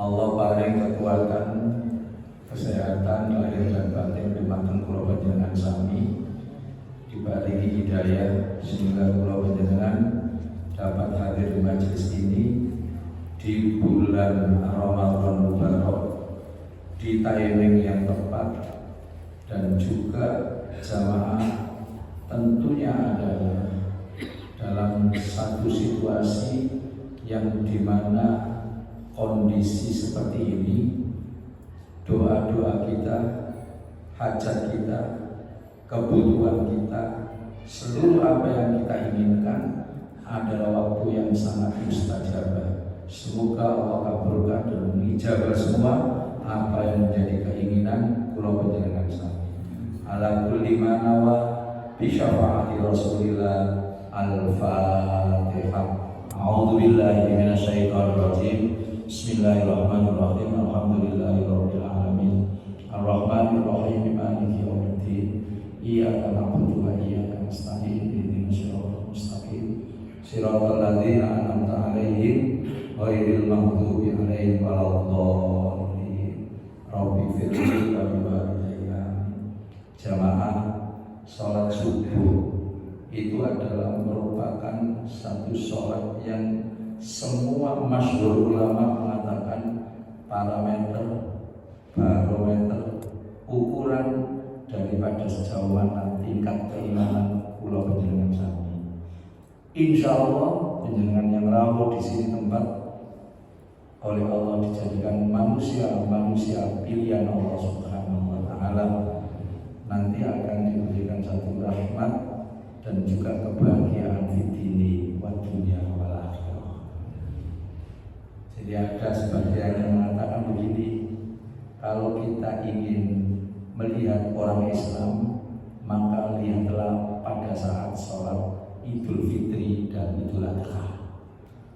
Allah paring kekuatan, kesehatan lahir dan batin dumateng kula panjenengan sami, diparingi hidayah sehingga kula panjenengan dapat hadir di majelis ini di bulan Ramadan Mubarak di timing yang tepat, dan juga jamaah tentunya adalah dalam satu situasi yang dimana kondisi seperti ini, doa-doa kita, hajat kita, kebutuhan kita, seluruh apa yang kita inginkan adalah waktu yang sangat mustajabah. Semoga Allah kabulkan dan mengijabah semua apa yang menjadi keinginan kula panjenengan sami. Ala kulli ma nawa bi syafaati Rasulillah. Al-Fatihah. A'udzu billahi minasyaitonir rajim. Bismillahirrahmanirrahim. Alhamdulillahirabbil alamin. Arrahmanir rahim. Maliki yaumiddin. Iyyaka na'budu wa iyyaka nasta'in. Ihdinas siratal mustaqim. Siratal ladzina an'amta 'alaihim ghairil maghdubi 'alaihim waladdallin. Rabbi firli wa biwalidayya. Jamaah salat subuh itu adalah merupakan satu sholat yang semua masyhur ulama mengatakan parameter, barometer, ukuran daripada sejauh mana tingkat keimanan kula panjenengan sami. Insyaallah panjenengan yang rawuh di sini tempat oleh Allah dijadikan manusia pilihan Allah Subhanahu wa taala, nanti akan diberikan satu rahmat dan juga kebahagiaan di dini wa dunya wal akhirah. Jadi ada sebagian yang mengatakan begini, kalau kita ingin melihat orang Islam, maka lihatlah pada saat sholat Idul Fitri dan Idul Adha.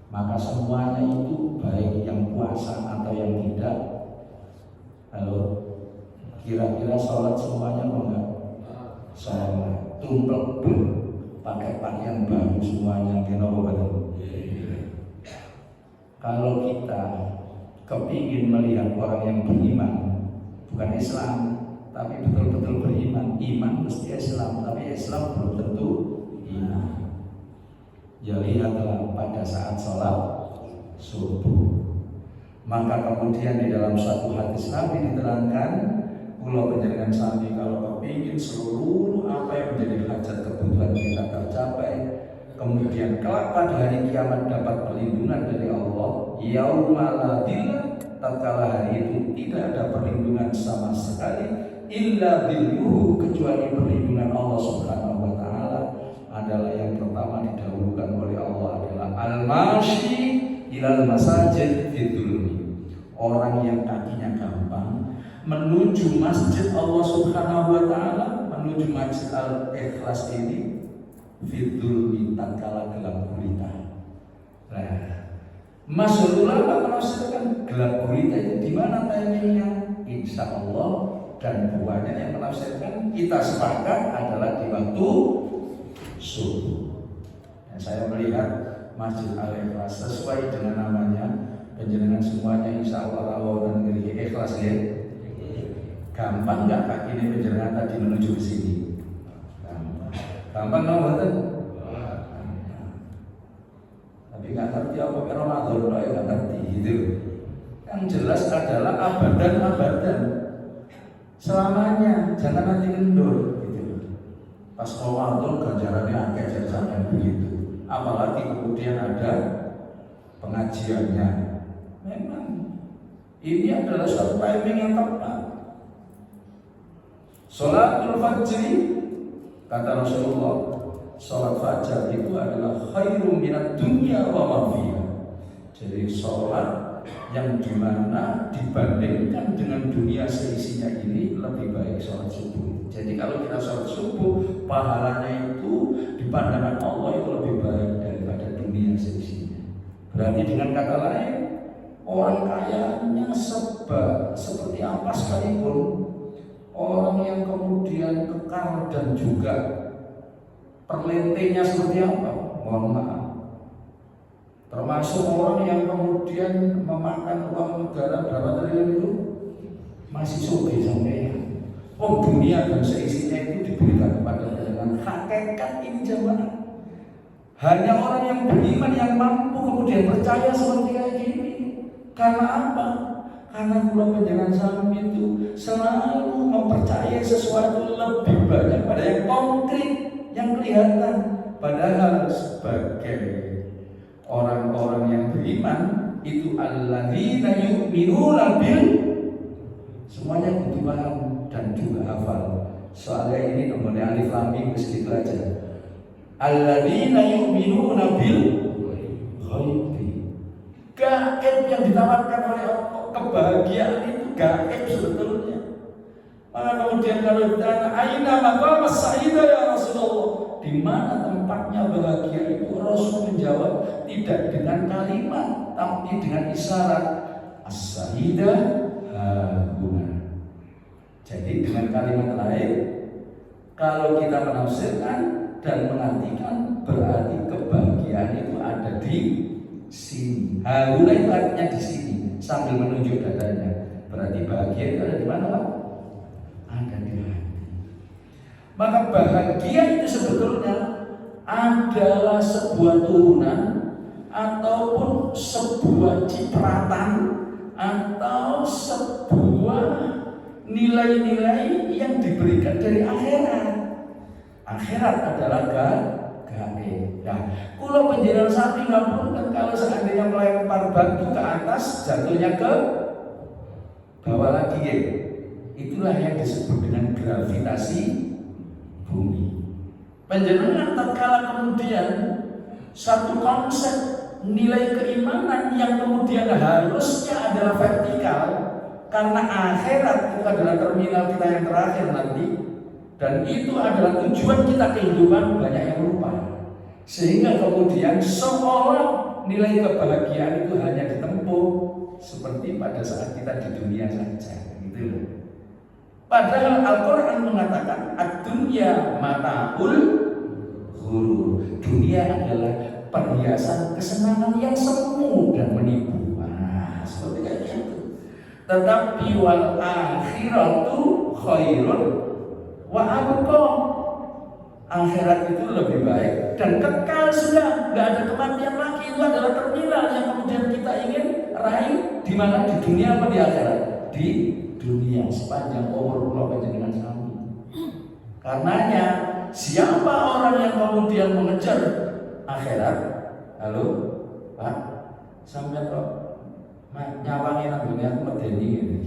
Maka semuanya itu baik yang puasa atau yang tidak. Kalau kira-kira sholat semuanya enggak? Sholat tumplek pakai pakaian baru semuanya, kalau kita kepingin melihat orang yang beriman, bukan Islam tapi betul-betul beriman, iman mesti Islam, tapi Islam belum tentu iman, ya lihatlah pada saat sholat subuh. Maka kemudian di dalam satu hadis Nabi diterangkan, kula panjenengan sami kalau kepingin seluruh apa yang menjadi hajat kebutuhan kita tercapai, kemudian kelak pada hari kiamat dapat perlindungan dari Allah, yaumala la dhilla, tatkala hari itu tidak ada perlindungan sama sekali illa billuhu, kecuali perlindungan Allah Subhanahu wa taala, adalah yang pertama didahulukan oleh Allah adalah al-masyi ilal masajid fidulmi, orang yang kakinya gampang menuju masjid Allah Subhanahu wa taala, menuju masjid Al-Ikhlas ini fidul tatkala gelap gulita. Nah, masyhur ulama menafsirkan gelap gulita itu di mana timingnya? Insya Allah, dan banyak yang menafsirkan kita sepakat adalah di waktu subuh. Nah, saya melihat Masjid Al-Ikhlas sesuai dengan namanya, penjenengan semuanya insya Allah dan ngeri ikhlas ya. Gampang nggak kaki ini penjenengan tadi menuju ke sini? Gampang nggak betul? Tapi nggak ngerti apa Ramadan, nggak ngerti gitu. Yang jelas adalah abadan selamanya, jangan nanti kendur gitu. Pas Ramadan ganjarannya akeh sampai begitu. Apalagi kemudian ada pengajiannya. Memang ini adalah satu timing yang tepat. Sholatul fajri, kata Rasulullah, sholat fajar itu adalah khairum minad dunya wa ma fiha. Jadi sholat yang dimana dibandingkan dengan dunia seisinya ini lebih baik sholat subuh. Jadi kalau kita sholat subuh, pahalanya itu di pandangan Allah itu lebih baik daripada dunia seisinya. Berarti dengan kata lain, orang kayanya seperti apa sekalipun, orang yang kemudian kekar dan juga perlentenya seperti apa, mohon maaf, Termasuk orang yang kemudian memakan uang negara berapa triliun itu masih sugih sampai dunia dan seisinya itu diberikan kepada dengan hakikat ini jamaah. Hanya orang yang beriman yang mampu kemudian percaya seperti kayak gini. Karena apa? Karena kula panjenengan sami itu selalu mempercayai sesuatu lebih banyak pada yang konkret, yang kelihatan. Padahal sebagai orang-orang yang beriman itu alladzina yu'minuna bil, semuanya kudu paham dan juga hafal. Soalnya ini nomornya alif lam mim mesti belajar. Alladzina yu'minuna bil ghaibi. Gaib yang ditawarkan oleh Allah, kebahagiaan itu gaib sebetulnya. Maka kemudian kalau ditanya aina maqam as-sa'idah ya Rasulullah, di mana tempatnya bahagia itu, Rasul menjawab tidak dengan kalimat tapi dengan isyarat, as-sa'idah hahuna. Jadi dengan kalimat lain, kalau kita menafsirkan dan mengartikan, berarti kebahagiaan itu ada di sini. Hahuna itu artinya di sini, sambil menunjuk dadanya. Berarti bahagia itu ada di mana, Pak? Ada di hati. Maka bahagia itu sebetulnya adalah sebuah turunan ataupun sebuah cipratan atau sebuah nilai-nilai yang diberikan dari akhirat. Akhirat adalah gaib. Nah, kalau penjelasan sapi ngapunten kalau seandainya melempar batu ke atas, jatuhnya ke bawah lagi ya. Itulah yang disebut dengan gravitasi bumi. Penjelasan tatkala kemudian satu konsep nilai keimanan yang kemudian harusnya adalah vertikal, karena akhirat itu adalah terminal kita yang terakhir nanti, dan itu adalah tujuan kita kehidupan, banyak yang lupa. Sehingga kemudian seolah nilai kebahagiaan itu hanya ditempuh seperti pada saat kita di dunia saja, gitu. Padahal Al-Quran mengatakan ad-dunya mata'ul ghurur. Dunia adalah perhiasan kesenangan yang semu dan menipu. Nah, seperti kayak gitu. Tetapi wal akhiratu khairun wa abqa. Akhirat itu lebih baik dan kekal sudah, nggak ada kematian lagi. Itu adalah terminal yang kemudian kita ingin raih di mana, di dunia apa di akhirat? Di dunia sepanjang umur kula panjenengan sami. Karenanya siapa orang yang kemudian mengejar akhirat? Halo, Pak, sampai kok nyawangi nang dunia medeni ini.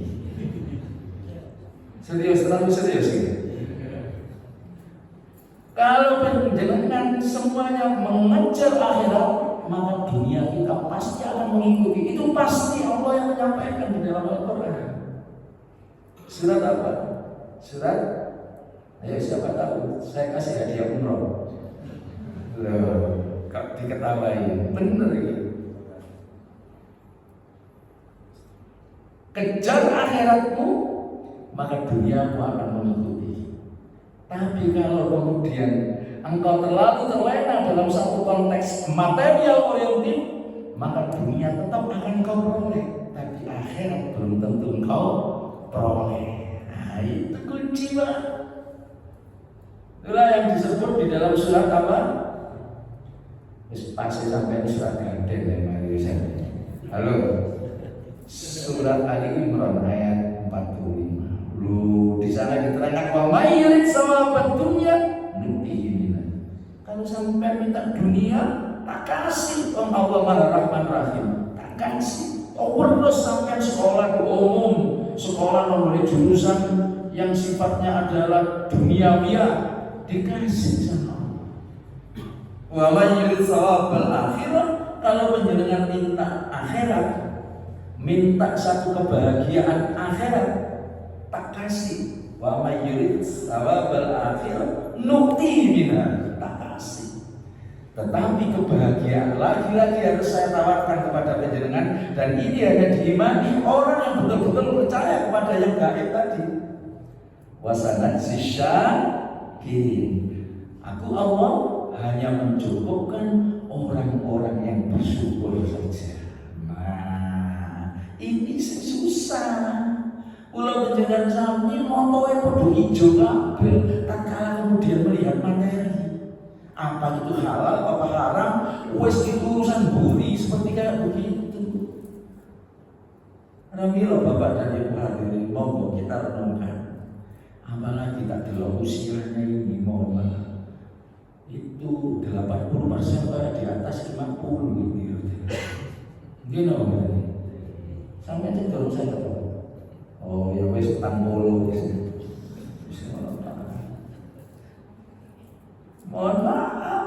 Serius, terlalu serius ini. Kalau penjenengan semuanya mengejar akhirat, maka dunia kita pasti akan mengikuti. Itu pasti Allah yang menyampaikan di dalam Al-Quran. Surat apa? Surat? Ayo siapa tahu? Saya kasih hadiah umroh. Loh, diketawain. Bener ini. Kejar akhiratmu, maka duniamu akan mengikuti. Tapi kalau kemudian engkau terlalu terlena dalam satu konteks material oriented, maka dunia tetap akan kau peroleh, tapi akhirat belum tentu engkau peroleh. Nah, itu kunci, Pak. Itulah yang disebut di dalam surat apa? Pasti sampai surat Gaden ya, mari saya. Halo. Surat Ali Imran ayat 45. Lu di sana diterangkan wa mayyirid sawabat dunya nutihi. Kalau sampai minta dunia, tak kasih. Allah Maha Rahman Rahim, tak kasih. Terus sampai sekolah umum, sekolah nomor jurusan yang sifatnya adalah duniawiah, dikasih sama Allah. Wa mayyirid sawabal akhirah, kalau penjenengan minta akhirat, minta satu kebahagiaan akhirat, tak kasih. Wa mayyirid sawabal akhirah nuti bina, tak kasih. Tetapi kebahagiaan lagi-lagi harus saya tawarkan kepada penjenengan, dan ini hanya diimani orang yang betul-betul percaya kepada yang gaib tadi. Wasanat sisyakirin. Aku Allah hanya mencukupkan orang-orang yang bersyukur saja. Nah, ini susah. Kula panjenengan sami motoe padha ijo kabeh, tatkala kemudian melihat materi. Apa itu halal, apa haram, wis itu urusan buri seperti kayak begitu. Ramilo Bapak dan Ibu hadirin, monggo kita renungkan. Apalagi tak delok usianya ini, mohon maaf. Itu 80% di atas 50 gitu. Gino, sampai cenderung saya ketemu. Oh ya wes tanggolo wis. Mohon maaf,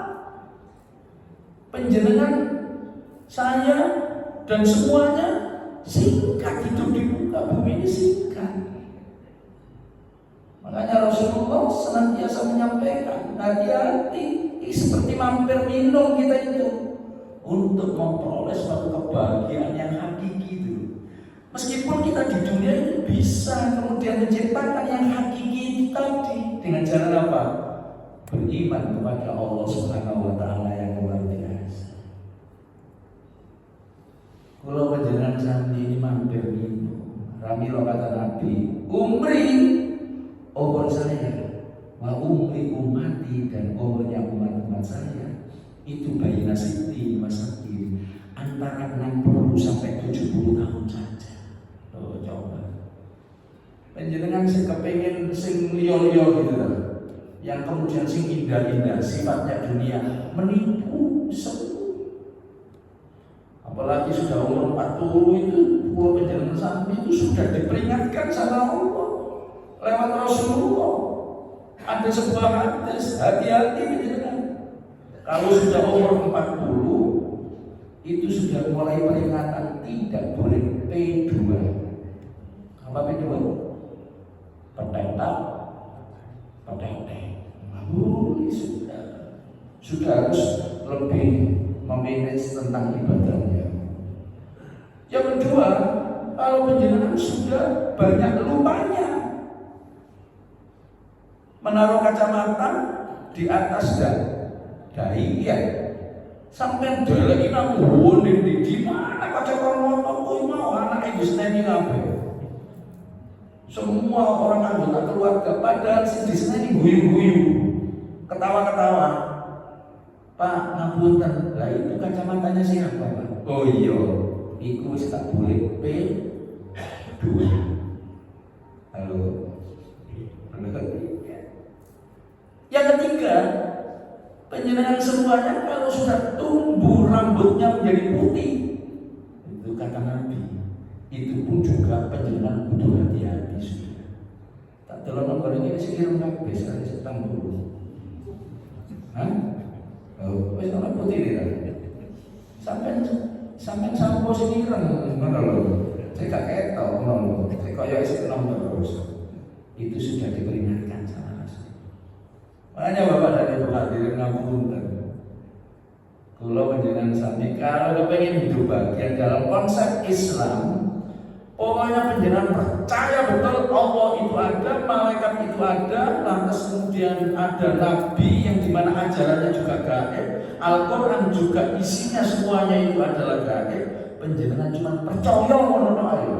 penjenengan saya dan semuanya singkat, hidup di muka bumi ini singkat. Makanya Rasulullah senantiasa menyampaikan, hati-hati, seperti mampir minum kita itu untuk memperoleh suatu kebahagiaan yang hakiki itu. Meskipun kita di dunia ini bisa kemudian menciptakan yang hakiki itu tadi dengan jalan apa? Beriman kepada Allah Subhanahu wa Ta'ala yang luar biasa. Kalau panjenengan sami ini mampir minum, ramilo kata Nabi, umri umur saya, wa umri umati, dan umurnya umat saya itu bayi nasiti masakin antara 60 sampai 70 tahun saja. Oh, coba panjenengan sing kepengin sing liya-liya gitu lah, yang kemudian sing indah-indah sifatnya dunia menipu semua. Apalagi sudah umur 40 itu, pulau panjenengan sami itu sudah diperingatkan sama Allah lewat Rasulullah. Ada sebuah hadis, hati-hati panjenengan. Kalau sudah umur 40 itu sudah mulai peringatan tidak boleh P2. Apa P2? Petetak, sudah harus lebih memanage tentang ibadahnya. Yang kedua, kalau panjenengan sudah banyak lupanya, menaruh kacamata di atas dahi ya, sampai deleki nang wone di mana kacamata kok mau anak ibu seneni kabeh. Semua orang anggota keluarga padahal sing disini guyu-guyu, ketawa-ketawa. Pak, ngapunten, lah itu kacamatanya siapa, Pak? Oh iya, iku wis tak boleh P2. Halo. Yang ketiga, panjenengan semuanya kalau sudah tumbuh rambutnya menjadi putih, itu kata Nabi, itu pun juga panjenengan butuh hati-hati sudah. Tak telon goreng ini sekiranya kabeh saya setang dulu. Hah? Oh, wis ana putih ta. Sampai sampo sing ireng ngono lho. Saya gak ketok ngono lho. Saya kaya isih enom terus. Itu sudah diperingatkan sama Rasul. Makanya Bapak dan Ibu hadirin ngapunten. Kula panjenengan sami kalau kepengin hidup bahagia dalam konsep Islam, pokoknya panjenengan percaya betul Allah itu ada, malaikat itu ada, lantas kemudian ada Nabi yang dimana ajarannya juga gaib, Al-Quran juga isinya semuanya itu adalah gaib. Panjenengan cuma percaya ngono ae.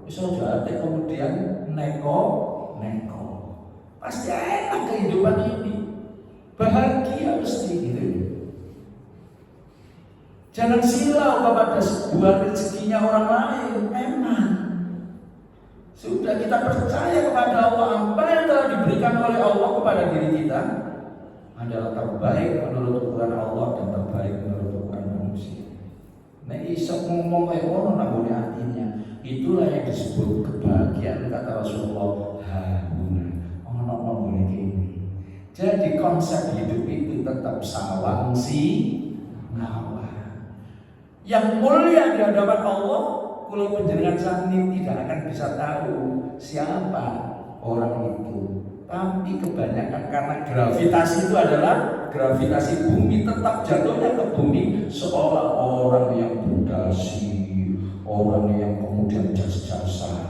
Wis aja kemudian neko, pasti enak kehidupan ini, bahagia mesti gitu. Jangan silau kepada sebuah rezekinya orang lain. Memang sudah kita percaya kepada Allah, apa yang telah diberikan oleh Allah kepada diri kita adalah terbaik menurut ukuran Allah dan terbaik menurut ukuran manusia. Nah, isok ngomong kayak ngono nang hatinya, itulah yang disebut kebahagiaan kata Rasulullah. Ono ini. Jadi konsep hidup itu tetap sawang ngawa. Yang mulia di hadapan Allah, kalau penjenengan sami tidak akan bisa tahu siapa orang itu. Tapi kebanyakan karena gravitasi itu adalah gravitasi bumi, tetap jatuhnya ke bumi seolah orang yang berdasi, orang yang kemudian jas-jasan,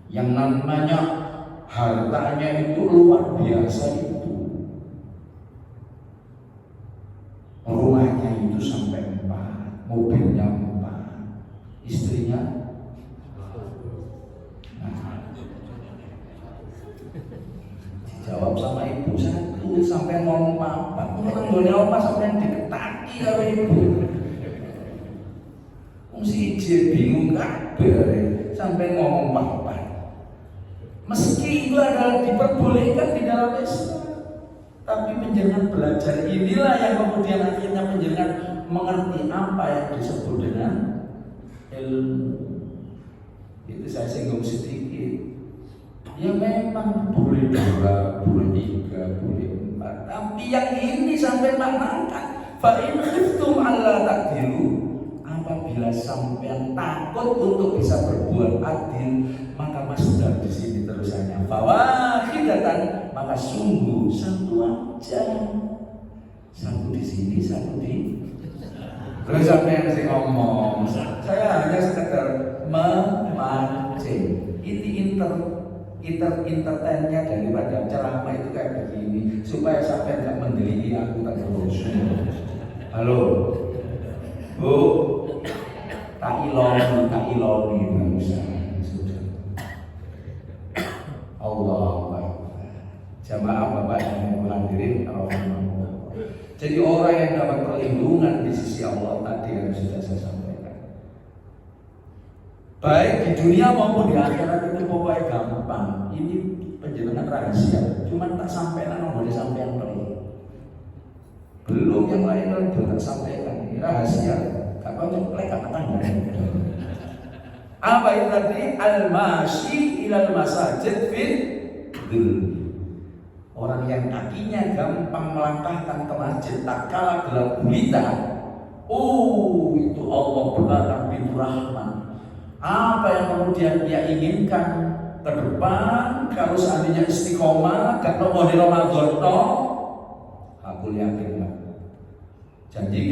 yang namanya hartanya itu luar biasa itu, rumahnya itu jawab sama ibu satu sampai ngomong apa? Nggone oma sampai diketaki karo ibu. Wong siji bingung kabeh sampai ngomong apa? Meski itu adalah diperbolehkan di dalam Islam, tapi penjenengan belajar inilah yang kemudian akhirnya penjenengan mengerti apa yang disebut dengan ilmu. Itu saya singgung sedikit. Ya memang boleh 2, boleh 3, boleh 4. Tapi yang ini sampai maknakan fa in khiftum alla ta'dilu. Apabila sampean takut untuk bisa berbuat adil, maka masdar di sini terusannya fawahidatan, maka sungguh satu aja. Satu di sini, satu di. Terus sampean sing ngomong, saya hanya sekedar memancing. Ini entertainnya daripada ceramah itu kayak begini supaya sampai nggak mendeliki aku terus. Halo, Bu, tak iloni nggak usah. Sudah. Allah jamaah bapak yang hadirin rahimahullah. Jadi orang yang dapat perlindungan di sisi Allah tadi yang sudah saya sampaikan, baik di dunia maupun di akhirat itu pokoknya gampang. Ini penjelasan rahasia, cuma tak sampaikan, boleh sampaikan belum yang lain belum tak sampaikan. Ini rahasia, kalau nyeplek katakan apa itu tadi? Al-masyi ilal masajid fil dhul. Orang yang kakinya gampang melangkahkan ke masjid tak kalah gelap gulita. Oh, itu Allah berkata pintu rahmat. Apa yang kemudian dia inginkan ke depan, kalau seandainya istiqomah, gak mau di Ramadan, aku yakin lah. Janji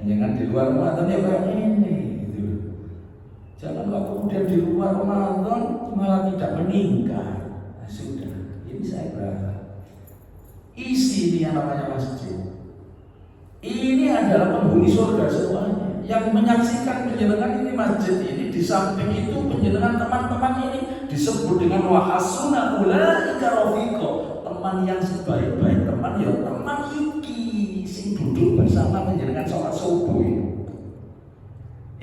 jangan di luar Ramadan ya kayak ini. Gitu. Jangan kemudian di luar Ramadan malah tidak meningkat. Nah, sudah, ini saya berharap. Isi ini yang namanya masjid. Ini adalah penghuni surga semuanya. Yang menyaksikan penjenengan ini masjid ini, di samping itu penjenengan teman-teman ini disebut dengan wahasuna ulaika rafiqa. Teman yang sebaik-baik teman ya teman iki sing duduk bersama penjenengan sholat subuh.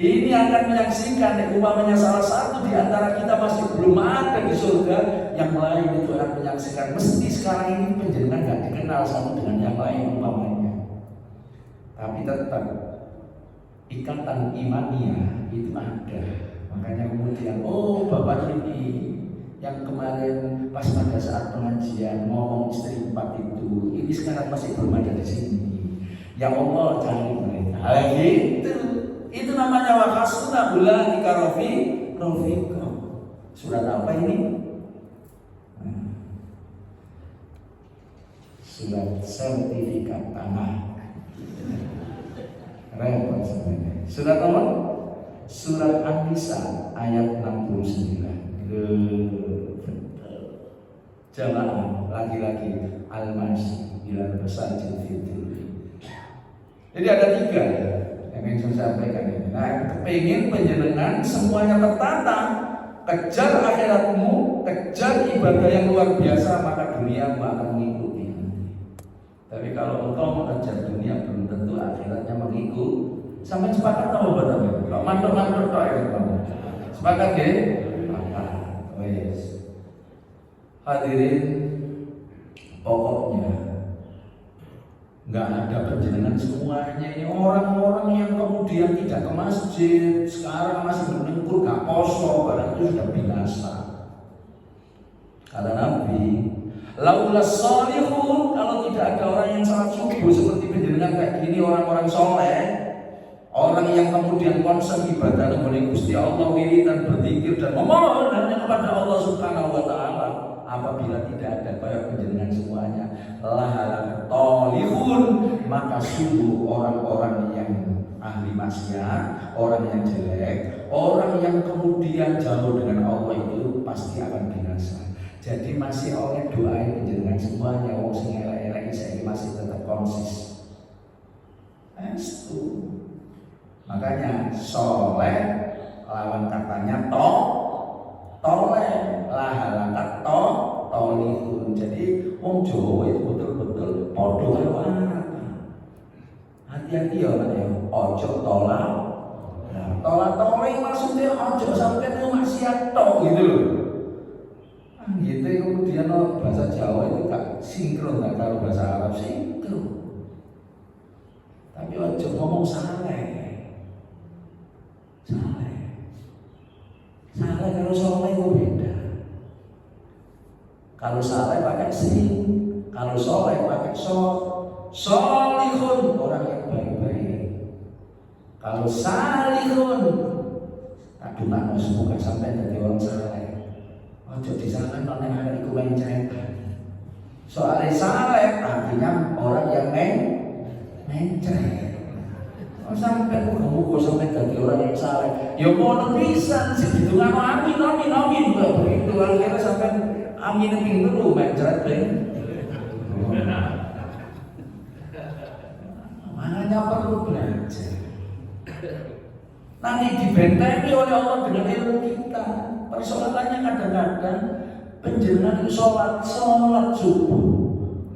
Ini akan menyaksikan umpamanya salah satu di antara kita masih belum ada di surga, yang lain itu akan menyaksikan. Mesti sekarang ini penjenengan gak dikenal satu dengan yang lain umpamanya, tapi tetap ikatan imania itu ada. Makanya kemudian bapak ini yang kemarin pas pada saat pengajian ngomong istri 4 itu, ini sekarang masih belum ada di sini. Ya Allah cari mereka. Itu namanya wahasuna ulaika rafiqa. Surat apa ini? Surat sertifikat tanah. Repot sebenarnya. Surat apa? Surat An-Nisa ayat 69. Jamaah laki-laki al-masyi ila masajid fitur. Jadi ada 3 yang ingin saya sampaikan ini. Nah, kepingin penjenengan semuanya tertata, kejar akhiratmu, kejar ibadah yang luar biasa, maka dunia akan mengikuti. Tapi kalau engkau mengejar dunia, belum tentu akhiratnya mengikut. Sampai sepakat atau betul? Kalau mantul-mantul tak ya, sepakat ya? Wes. Hadirin, pokoknya nggak ada penjenengan semuanya ini orang-orang yang kemudian tidak ke masjid sekarang masih menengkur gak poso, barang itu sudah binasa. Kata Nabi, laulas sholihun, kalau tidak ada orang yang sangat subuh seperti penjenengan kayak gini, orang-orang soleh, orang yang kemudian konsen ibadah kepada Gusti Allah, wiridan, berzikir dan memohon hanya kepada Allah Subhanahu wa taala. Apabila tidak ada kayak penjenengan semuanya, lahalan tolihun, maka sungguh orang-orang yang ahli maksiat, orang yang jelek, orang yang kemudian jauh dengan Allah itu pasti akan binasa. Jadi masih oleh doa penjenengan semuanya, wong sing elek-elek saya masih tetap konsis. Itu. Makanya soleh lawan katanya toleh, lahalan tolihun. Jadi Wong Jawa itu betul-betul padha karo Arab. Hati-hati ya Pak ya, ojo tolak. Nah, tolak-tolak maksudnya ojo sampai maksiat tok gitu loh. Gitu kemudian bahasa Jawa itu gak sinkron gak kalau bahasa Arab sinkron. Tapi ojo ngomong saleh. Saleh kalau soleh itu beda. Kalau saleh pakai sin, kalau soleh pakai sol. Solihun, orang yang baik-baik. Kalau salihun, aduh nak semoga sampai jadi orang saleh. Ojo disalahkan oleh anak itu mencret. Soalnya saleh artinya orang yang mencret. Sampai muka sampai jadi orang yang saleh. Ya mau bisa sih gitu kan amin begitu kalau kita sampai amin dulu mencret makanya perlu belajar. Nanti dibentengi oleh Allah dengan ilmu kita. Persoalannya kadang-kadang penjenengan sholat subuh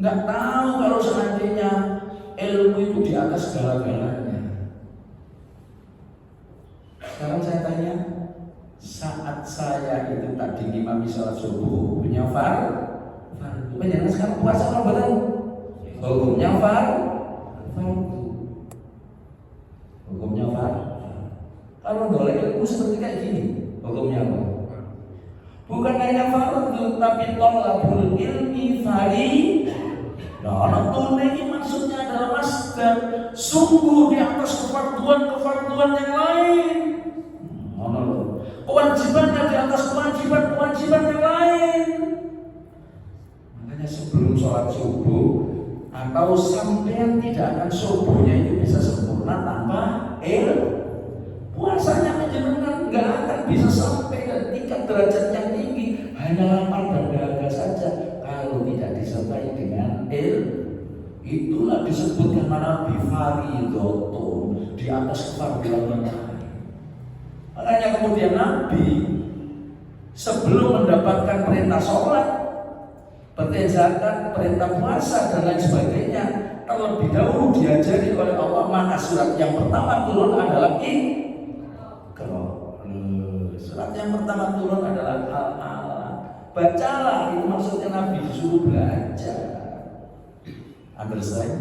nggak tahu kalau seandainya ilmu itu di atas segala-galanya. Sekarang saya tanya, saat saya itu tadi ngimami sholat subuh punya fardu, penjenengan sekarang puasa apa betul? Hukumnya fardu. Hukumnya fardu. Kalau boleh ilmu seperti kayak gini, hukumnya apa? Bukan hanya fardu, tapi tolabul ilmi fariidah. Tolong ini maksudnya adalah masdar, sungguh di atas kefarduan yang lain. Kewajibannya di atas kewajiban yang lain. Makanya sebelum sholat subuh atau sampean tidak akan subuhnya itu bisa sempurna tanpa ilmu. Puasanya menjenengan nggak akan bisa sampai ke tingkat derajat yang tinggi, hanya lapar dan dahaga saja kalau tidak disertai dengan ilmu. Itulah disebutkan Nabi faridotun, di atas kefarduan yang lain. Makanya kemudian Nabi sebelum mendapatkan perintah sholat, perintah zakat, perintah puasa dan lain sebagainya, terlebih dahulu diajari oleh Allah. Maka surat yang pertama turun adalah surat yang pertama turun adalah Al-Alaq. Bacalah, itu maksudnya Nabi disuruh belajar. Understand?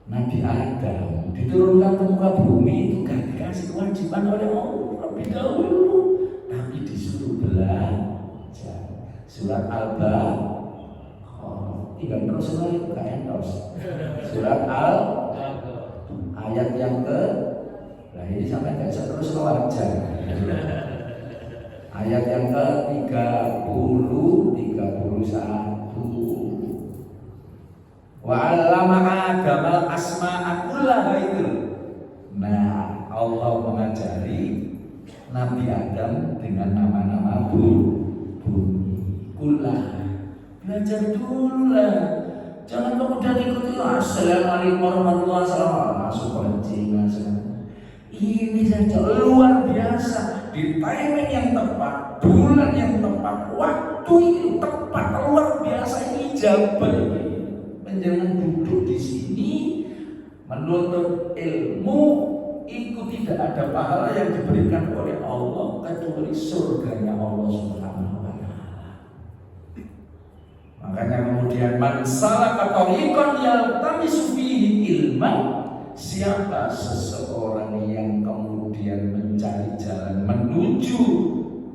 Nabi Adam diturunkan ke muka bumi itu gak dikasih kewajiban oleh Allah lebih dahulu, tapi disuruh belajar. Surat Al-Baqarah tinggal terus lagi gak endorse. Surat ayat yang nah ini sampai gak bisa terus wajar. Ayat yang ke 31. Wa 'allama Adam al-asma'a kullaha itu. Nah, Allah mengajari Nabi Adam dengan nama-nama bumi. Kullaha. Belajar dulu lah. Jangan kemudian ikuti assalamualaikum warahmatullahi wabarakatuh. Masuk kencing. Ini saja luar biasa. Di timing yang tepat, bulan yang tepat, waktu yang tepat, luar biasa. Ini jawaban ini. Jangan duduk di sini menuntut ilmu itu tidak ada pahala yang diberikan oleh Allah kecuali surganya Allah Subhanahu wa taala. Makanya kemudian man salaka tariqan yaltamisu fihi ilman, siapa seseorang yang kemudian mencari jalan menuju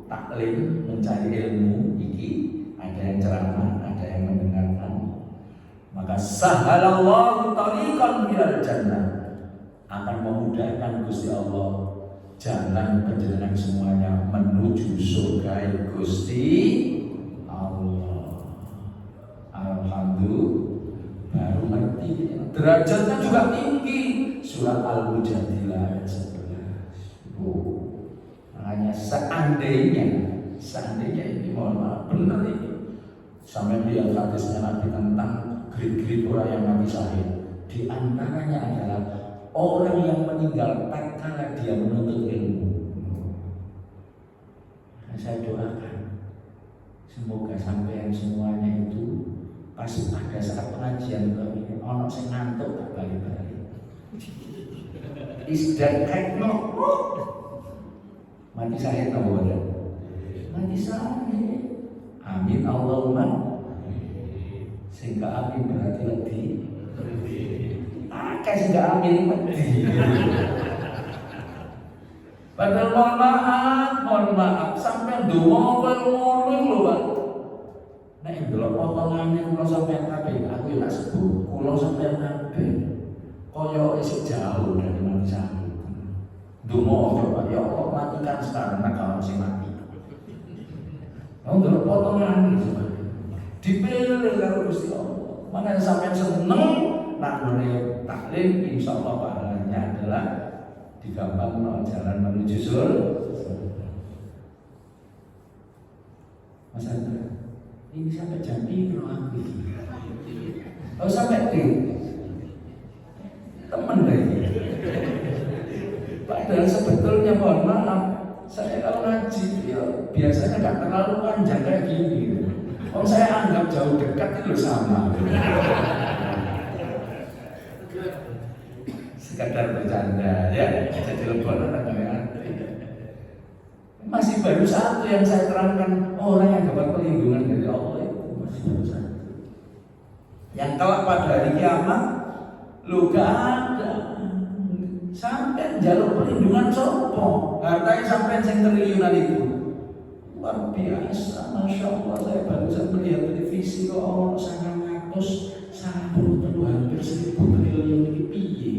taklim, mencari ilmu iki, ada yang ceramah, ada yang mendengarkan, maka sahalallahu tariqan ilal jannah, akan memudahkan Gusti Allah jalan panjenengan semuanya menuju surga Gusti Allah. Alhamdulillah, baru ngerti derajatnya juga tinggi. Surat Al-Mujadilah ayat 11. Makanya seandainya ini mohon maaf benar ini sampai lihat hadisnya Nabi tentang grid-grid orang yang mati syahid. Di antaranya adalah orang yang meninggal tatkala dia menuntut ilmu. Nah, saya doakan semoga sampean semuanya itu pas ada saat pengajian ini ono sing ngantuk tak balik-balik. Isdan kaitno mati syahid apa boten? Mati syahid. Amin Allahumma. Sehingga amin berarti lebih. Akeh sehingga amin lebih. Padahal mohon maaf sampai donga ngono lho, Pak. Nek ndelok potongane kula sampeyan kabeh, aku ya tak sebut kula sampeyan kabeh. Kaya isih jauh dari mati syahid. Donga Pak, ya Allah matikan sekarang nek kalau sing mati. Mau ndelok potongane coba. Dipilih karo Gusti Allah. Makanya sampeyan seneng nak ngene taklim insyaallah pahalanya adalah digampang jalan menuju surga. Mas Andra, ini sampai jam piro aku? Oh sampai di teman lagi. Padahal sebetulnya mohon maaf, saya kalau ngaji ya biasanya nggak terlalu panjang kayak gini. Om saya anggap jauh dekat itu sama. Sekadar bercanda ya, jadi lebaran namanya. Masih baru satu yang saya terangkan, orang yang dapat perlindungan dari Allah itu masih baru satu. Yang kelak pada hari kiamat, lu gak ada. Sampai jalur perlindungan sopo, hartanya sampai yang triliunan itu. Luar biasa, masya Allah. Saya baru saja melihat televisi kok orang sangat hampir 1.000 triliun ini piye.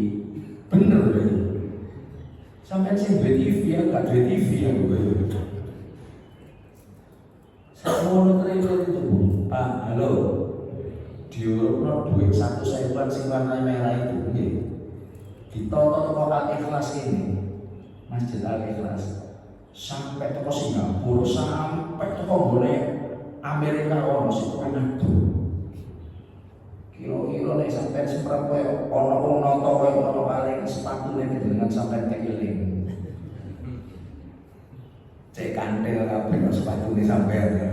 Bener ya. Sampai saya duit TV ya, gak duit TV ya gue. 10 triliun itu Pak, halo. Diurut duit 1 sebulan sing warna merah itu nggih. Ditoto toko Al-Ikhlas ini. Masjid Al-Ikhlas. Sampai toko Singapura, sampai toko boleh Amerika ono situ kan tuh. Kilo-kilo nek sampai seberapa ono wong noto koyo ono paling sepatu nek dengan sampai kekiling. Cek kantel kabeh sepatu nek sampean ya.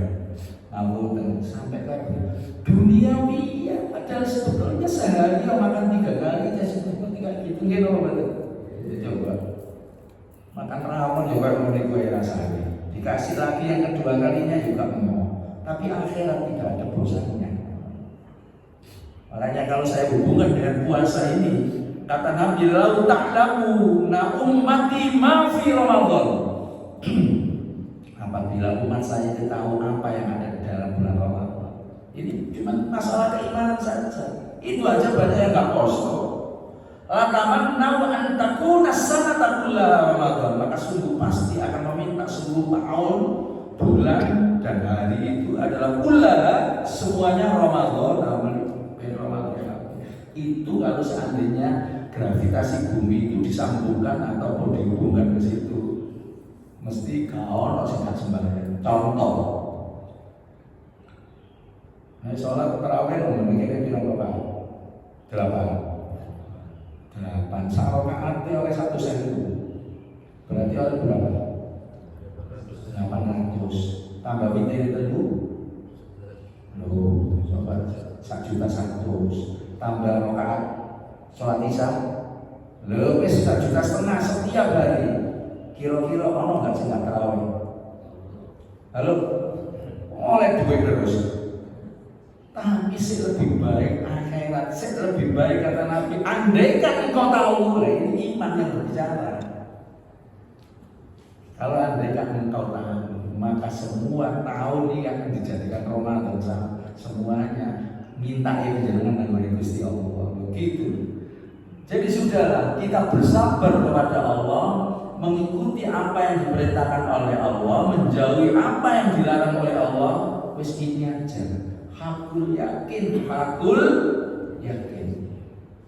Namun sampai kabeh dunia piye padahal sebetulnya sehari makan 3 kali ya sebetulnya 3 gitu nggih lho betul. Coba. Makan rawon juga ngene gue rasanya. Dikasih lagi yang kedua kalinya juga mau. Tapi akhirat tidak ada bosannya. Makanya kalau saya hubungkan dengan puasa ini, kata Nabi, "Lau ta'lamu na ummati ma fi Ramadan." Apabila umat saya itu tahu apa yang ada di dalam bulan Ramadan. Ini cuma masalah keimanan saja. Itu aja banyak yang enggak posto. Latamanna an takuna sanata kulla Ramadan, maka sungguh pasti akan meminta 10 tahun, bulan dan hari itu adalah kulla semuanya Ramadan. Itu kalau seandainya gravitasi bumi itu disambungkan ataupun dihubungkan ke situ, mesti kau singkat sembahyang. Contoh, nah, sholat tarawih mungkin bilang berapa? 8 sarokaat oleh 1 sen itu berarti oleh berapa? 800 tambah witir itu loh, coba 1.100.000 tambah rokaat sholat isya loh, 1,5 juta setiap hari. Kira-kira ono nggak sih nggak tarawih? Halo, oleh duit terus. Tapi sih lebih baik akhirat, sih lebih baik kata Nabi. Andaikan engkau tahu, ini iman yang berbicara. Kalau andaikan engkau tahu, maka semua tahun ini akan dijadikan Ramadan semuanya. Minta yang jangan dengan Gusti Allah. Begitu. Jadi sudahlah, kita bersabar kepada Allah, mengikuti apa yang diperintahkan oleh Allah, menjauhi apa yang dilarang oleh Allah. Wis ini aja. Hakul yakin.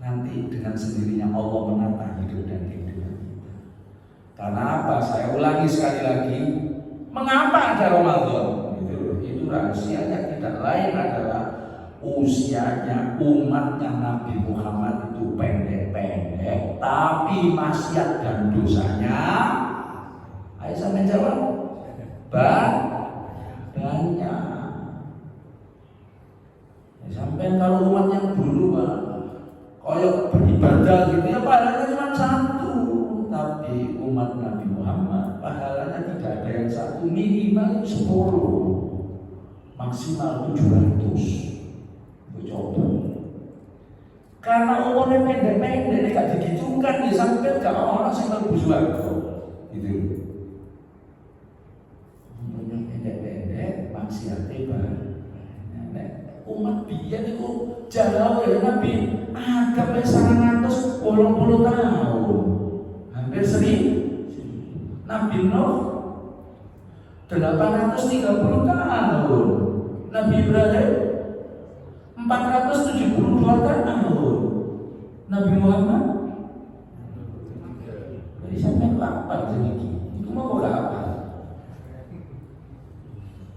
Nanti dengan sendirinya Allah menata hidup dan kehidupan kita. Karena apa? Saya ulangi sekali lagi. Mengapa ada Ramadan? Itu rahasianya tidak lain adalah usianya umatnya Nabi Muhammad itu pendek-pendek, tapi maksiat dan dosanya, ayo sampai jawab, banyak. Ya, sampai kalau umat yang dulu koyok beribadah gitu ya pahalanya cuma satu, tapi umat Nabi Muhammad pahalanya tidak ada yang satu, minimal 10, maksimal 700. Coba. Karena umurnya pendek-pendek, gak digitukan sampai kalau orang sih berbujuan gitu. Umurnya pendek-pendek, maksiatnya banyak. Umat biyen itu jauh ya Nabi Adam wis 180 tahun. Hampir 1000. Nabi Nuh 830 tahun. Nabi Ibrahim 472 tahun. Nabi Muhammad dari sampai kapan sedikit? Itu mau apa?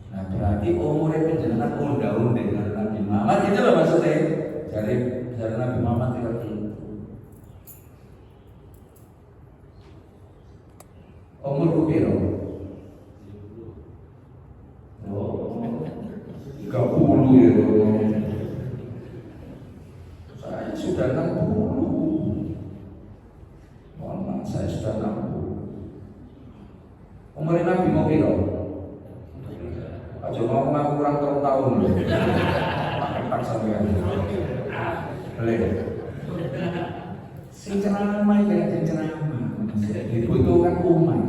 Nah berarti umurnya penjenengan unda-unda dengan Nabi Muhammad itu loh maksudnya. Dari Nabi Muhammad tidak itu. Umur kupiro? Oh, 30 ya. Saya sudah 60. Mohon maaf, saya sudah 60. Umur Nabi mau piro? Aja mau ngaku kurang 3 tahun loh. Pak sampean. Boleh. Sing ceramah ya ceramah. Dibutuhkan umat.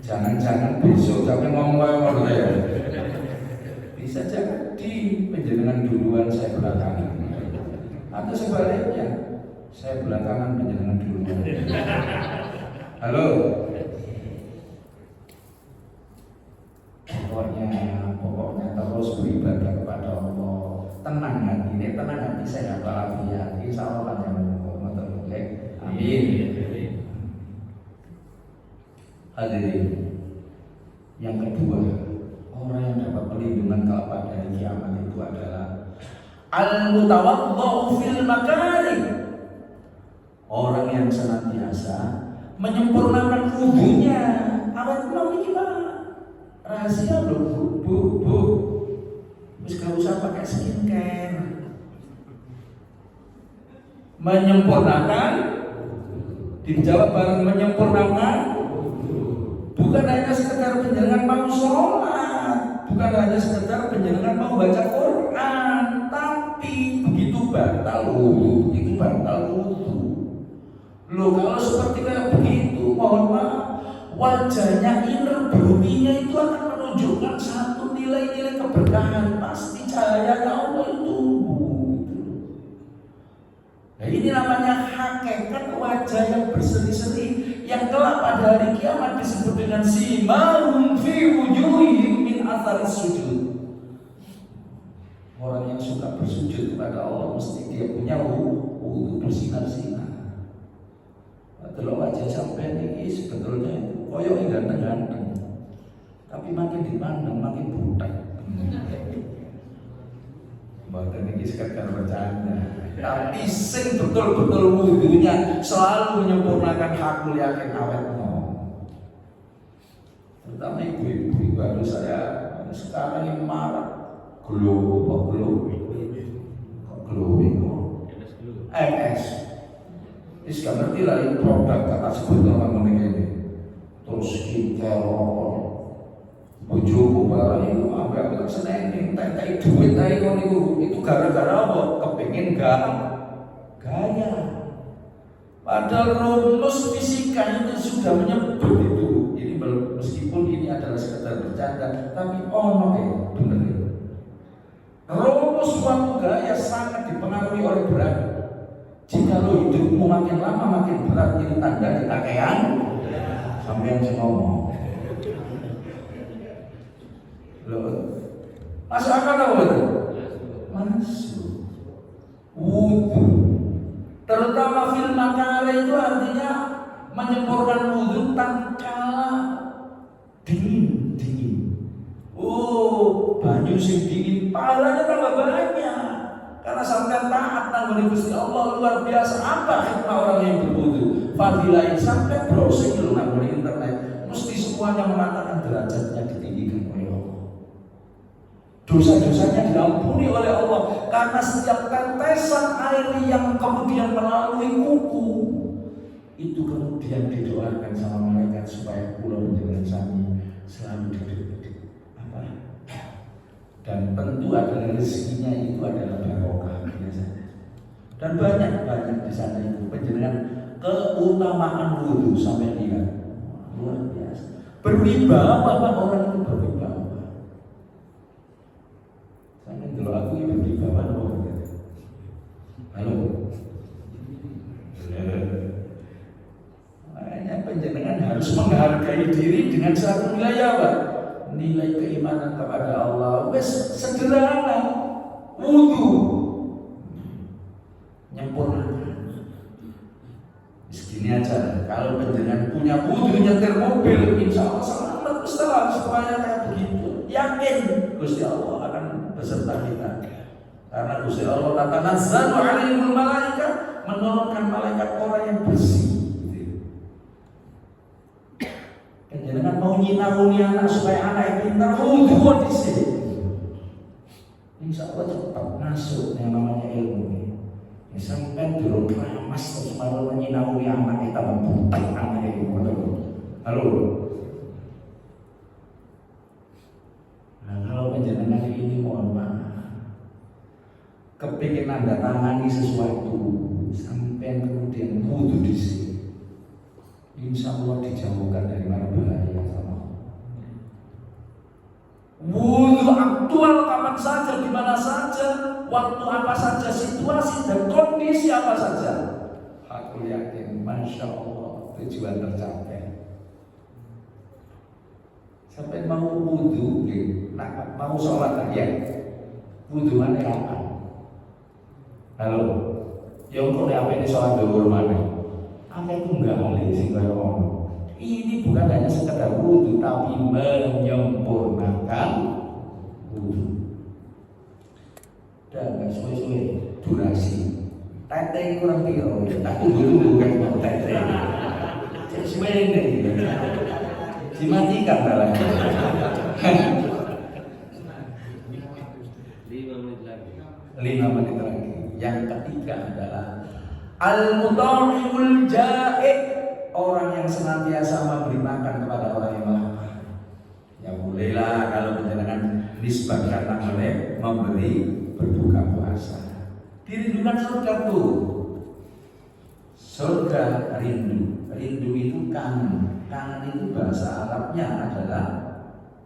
Jangan-jangan besok sampai ngomong ya. Bisa jadi penjenengan duluan saya belakangan. Atau sebaliknya, saya belakangan penjenengan duluan. Halo. Pokoknya terus beribadah kepada Allah. Tenang hati saya walafiat. Insya Allah panjang umur. Amin. Hadirin. Yang kedua, orang yang dapat perlindungan kalau pada hari kiamat itu adalah al-mutawadhdhu fil makarim. Orang yang senantiasa menyempurnakan wudunya. Awet mau gimana? Rahasia loh, bu. Terus gak usah pakai skincare. Menyempurnakan, dijawab bareng menyempurnakan. Bukan hanya sekedar penjenengan mau sholat, bukan hanya sekedar penjenengan mau baca Quran, tapi begitu batal wudu, itu batal wudu. Loh kalau seperti kayak begitu, mohon maaf, wajahnya inner beauty-nya itu akan menunjukkan satu nilai-nilai keberkahan, pasti cahaya Allah itu. Nah ini namanya hakikat wajah yang berseri-seri, yang kelak pada hari kiamat disebut dengan simahum fi wujuhihim min athari sujud. Orang yang suka bersujud kepada Allah mesti dia punya wudu bersinar-sinar. Kalau wajah sampai ini sebetulnya itu koyok ganteng-ganteng, tapi makin dipandang makin butek. Bahkan ini sekedar bercanda, tapi sing betul-betul wudunya selalu menyempurnakan hakul yakin awet no. Terutama ibu-ibu baru saya sekarang yang marah glowing MS. Ini gak ngerti lah ini produk kata sebut orang ini. Terus skincare rokok bojoku barang itu sampai aku tak seneng tak duit aja itu gara-gara apa? Kepingin gaya. Padahal rumus fisika itu sudah menyebut itu. Ini meskipun ini adalah sekedar bercanda, tapi bener ya. Rumus suatu gaya sangat dipengaruhi oleh berat. Jika lo hidupmu makin lama makin berat, itu tanda kekakean. Sampai yang ngomong. Loh, masuk akal apa betul? Masuk. Wudu, terutama fil makare itu artinya menyempurnakan wudu tatkala dingin. Oh, banyu sing dingin, pahalanya tambah banyak. Karena sampai taat nang muni Gusti Allah luar biasa. Apa hikmah orang yang berwudu? Fadilah sampai browsing dulu di internet, mesti semuanya mengatakan derajatnya ditinggikan oleh Allah. Dosa-dosanya diampuni oleh Allah karena setiap tetesan air yang kemudian melalui kuku itu kemudian didoakan sama malaikat supaya kula dengan sami selalu diberi apa? Dan tentu adalah rezekinya itu adalah barokah biasanya. Dan banyak di sana itu penjelasan keutamaan wudu sampai lihat luar biasa. Berwibawa orang itu berwibawa. Kalau aku ini berwibawa loh. Halo. Makanya penjenengan harus menghargai diri dengan satu nilai apa? Nilai keimanan kepada Allah. Wes sederhana. Wudu. Nyempurnakan. Segini aja. Kalau penjenengan punya wudu nyetir mobil, insya Allah selamat semuanya kayak begitu. Yakin Gusti Allah akan beserta kita. Karena Gusti Allah tatanazzalu alaihimul malaika, menurunkan malaikat orang yang bersih. Jangan mau nyinawuni anak supaya anak yang pintar wudu di sini. Insya Allah cepat masuk yang namanya ilmu. Sampai dulu keramas terus malu nyinawuni anak kita membutai anak itu. Halo. Nah, kalau penjenengan ini mohon maaf, kepingin anda tangani sesuatu sampai kemudian wudu di sini, insya Allah dijauhkan dari mara bahaya sama. Wudu aktual kapan saja, di mana saja, waktu apa saja, situasi dan kondisi apa saja. Aku yakin, masya Allah, tujuan tercapai. Sampai mau wudu, nah, mau sholat ya, wudu mana apa? Halo, yang kau apa ini sholat dulu mana? Apa itu enggak boleh sih kayak orang? Ini bukan hanya sekedar wudu, tapi menyempurnakan wudu. Dan nggak suwe-suwe durasi. Tete kurang piro, tak tunggu kan mau tete. Jadi suwe ini. Dimatikan dalam 5 menit lagi. Yang ketiga adalah al-muta'imul ja'i', orang yang senantiasa memberi makan kepada orang yang lapar. Ya bolehlah kalau penjenengan nisbahkan oleh memberi berbuka puasa. Dirindukan surga tuh. Surga rindu. Rindu itu kangen. Kangen itu bahasa Arabnya adalah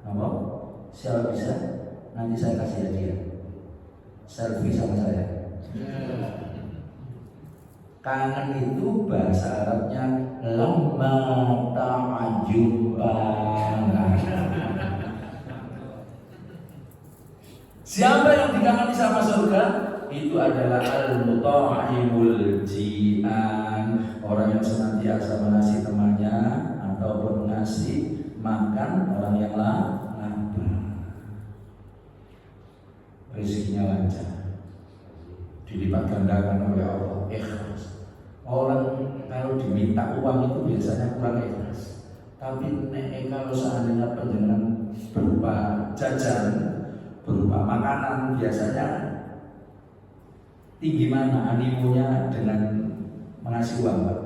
apa? Siapa bisa? Nanti saya kasih hadiah. Selfie sama saya. Kangen itu bahasa Arabnya lamma ta'ajubana. Siapa yang dikangeni sama surga? Itu adalah al-muta'imul ji'an, orang yang senantiasa mengasih temannya ataupun ngasih makan orang yang lapar. Rezekinya lancar, dilipat gandakan oleh Allah, ikhlas. Orang kalau diminta uang itu biasanya kurang ikhlas. Tapi kalau seandainya penjenengan berupa jajan, berupa makanan, biasanya tinggi mana animonya dengan mengasih uang, Pak?